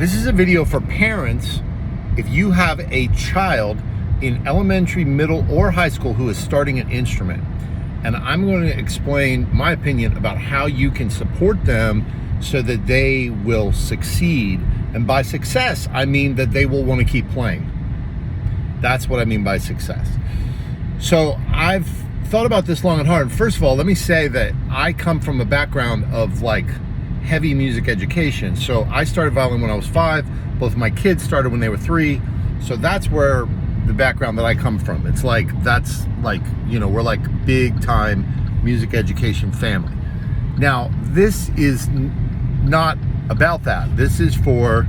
This is a video for parents if you have a child in elementary, middle, or high school who is starting an instrument. And I'm going to explain my opinion about how you can support them so that they will succeed. And by success, I mean that they will want to keep playing. That's what I mean by success. So I've thought about this long and hard. First of all, let me say that I come from a background of like heavy music education. So I started violin when I was 5. Both my kids started when they were 3. So that's where the background that I come from. It's like, that's like, you know, we're like big time music education family. Now, this is not about that. This is for,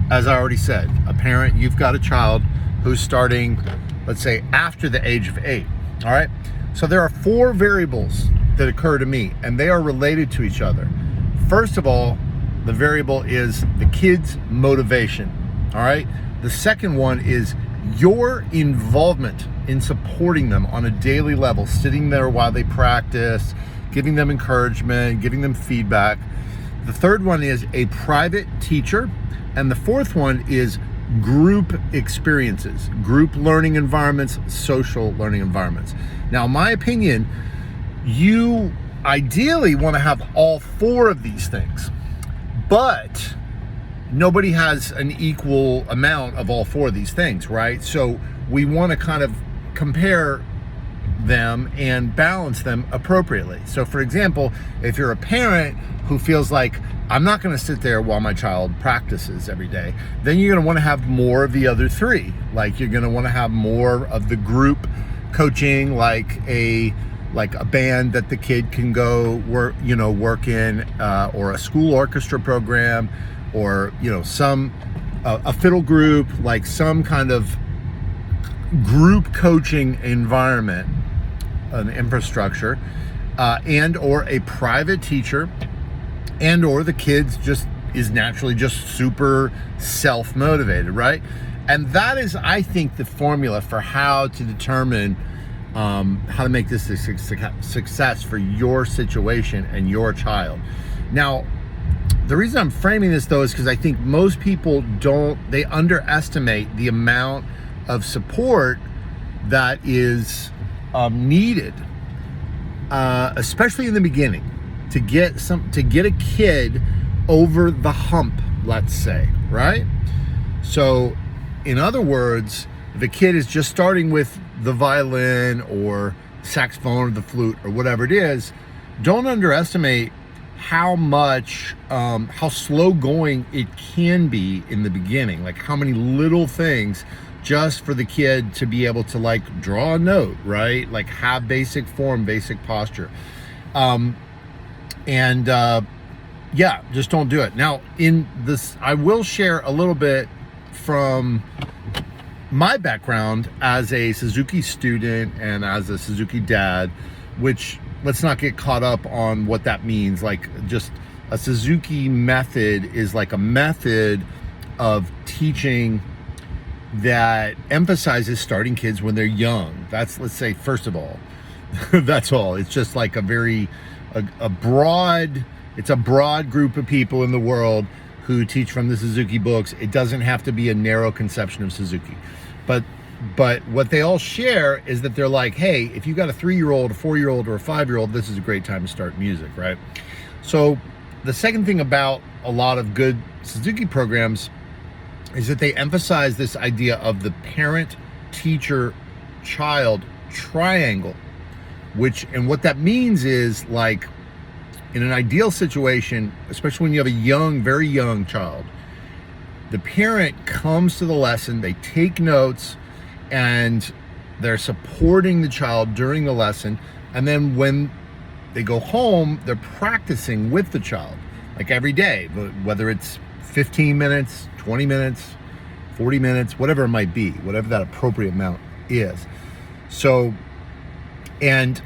as I already said, a parent, you've got a child who's starting, let's say, after the age of 8, all right? So there are 4 variables that occur to me, and they are related to each other. First of all, the variable is the kid's motivation, all right? The second one is your involvement in supporting them on a daily level, sitting there while they practice, giving them encouragement, giving them feedback. The third one is a private teacher. And the fourth one is group experiences, group learning environments, social learning environments. Now, in my opinion, you ideally want to have all 4 of these things, but nobody has an equal amount of all 4 of these things, right? So we want to kind of compare them and balance them appropriately. So for example, if you're a parent who feels like, I'm not going to sit there while my child practices every day, then you're going to want to have more of the other 3. Like you're going to want to have more of the group coaching, like a band that the kid can go work in, or a school orchestra program, or a fiddle group, like some kind of group coaching environment, an infrastructure, and or a private teacher, and or the kids just is naturally just super self-motivated, right? And that is, I think, the formula for how to determine how to make this a success for your situation and your child. Now, the reason I'm framing this though is because I think most people they underestimate the amount of support that is needed, especially in the beginning, to get a kid over the hump, let's say, right? So, in other words, if a kid is just starting with the violin or saxophone or the flute or whatever it is, don't underestimate how slow going it can be in the beginning. Like how many little things just for the kid to be able to like draw a note, right? Like have basic form, basic posture. Yeah, just don't do it. Now, in this, I will share a little bit from my background as a Suzuki student and as a Suzuki dad, which, let's not get caught up on what that means. Like, just a Suzuki method is like a method of teaching that emphasizes starting kids when they're young. That's, let's say, first of all, that's all. It's just like a broad group of people in the world who teach from the Suzuki books. It doesn't have to be a narrow conception of Suzuki. But what they all share is that they're like, hey, if you got a 3-year-old, a 4-year-old, or a 5-year-old, this is a great time to start music, right? So the second thing about a lot of good Suzuki programs is that they emphasize this idea of the parent, teacher, child triangle, and what that means is, like, in an ideal situation, especially when you have a very young child, the parent comes to the lesson, they take notes, and they're supporting the child during the lesson. And then when they go home, they're practicing with the child, like every day, whether it's 15 minutes, 20 minutes, 40 minutes, whatever it might be, whatever that appropriate amount is. So, and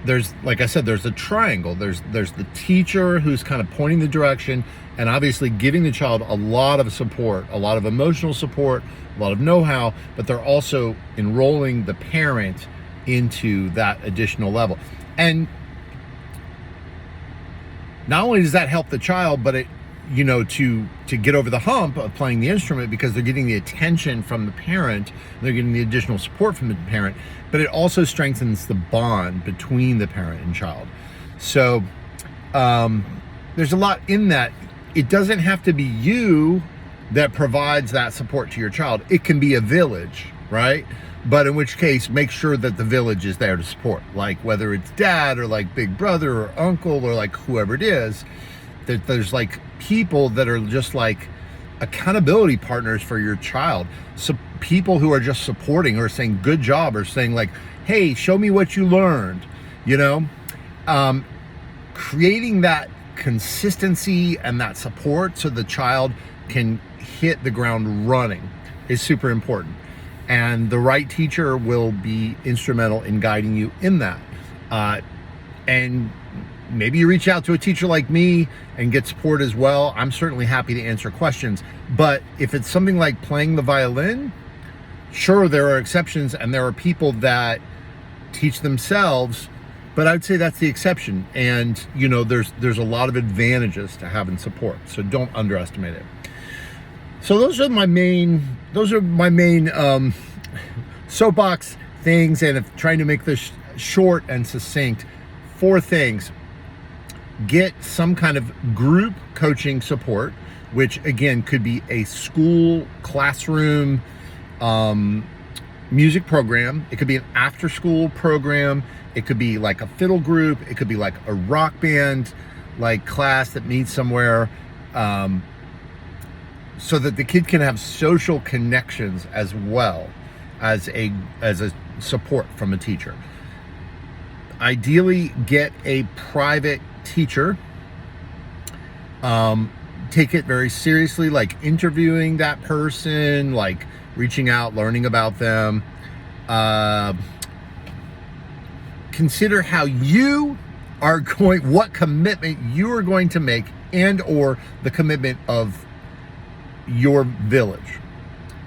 there's, like I said, there's a triangle. There's the teacher who's kind of pointing the direction and obviously giving the child a lot of support, a lot of emotional support, a lot of know-how, but they're also enrolling the parent into that additional level. And not only does that help the child, but to get over the hump of playing the instrument, because they're getting the attention from the parent, they're getting the additional support from the parent, but it also strengthens the bond between the parent and child. So there's a lot in that. It doesn't have to be you that provides that support to your child. It can be a village, right? But in which case, make sure that the village is there to support, like whether it's dad or like big brother or uncle or like whoever it is, that there's like people that are just like accountability partners for your child. So people who are just supporting or saying good job or saying like, hey, show me what you learned, creating that consistency and that support so the child can hit the ground running is super important. And the right teacher will be instrumental in guiding you in that. And maybe you reach out to a teacher like me and get support as well. I'm certainly happy to answer questions. But if it's something like playing the violin, sure, there are exceptions, and there are people that teach themselves, but I'd say that's the exception. And there's a lot of advantages to having support, so don't underestimate it. So those are my main soapbox things, and if trying to make this short and succinct, 4 things. Get some kind of group coaching support, which again could be a school classroom music program. It could be an after school program. It could be like a fiddle group. It could be like a rock band like class that meets somewhere, so that the kid can have social connections as well as a support from a teacher. Ideally, get a private teacher. Take it very seriously, like interviewing that person, like reaching out, learning about them. Consider how you are what commitment you are going to make, and or the commitment of your village,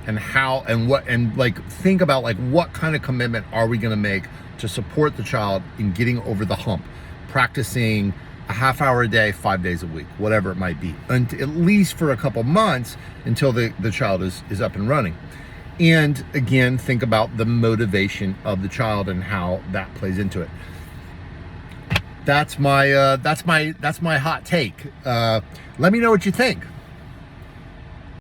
and how and what, and like think about like what kind of commitment are we going to make to support the child in getting over the hump, practicing a half hour a day, 5 days a week, whatever it might be, and at least for a couple months until the child is up and running. And again, think about the motivation of the child and how that plays into it. That's my hot take. Let me know what you think.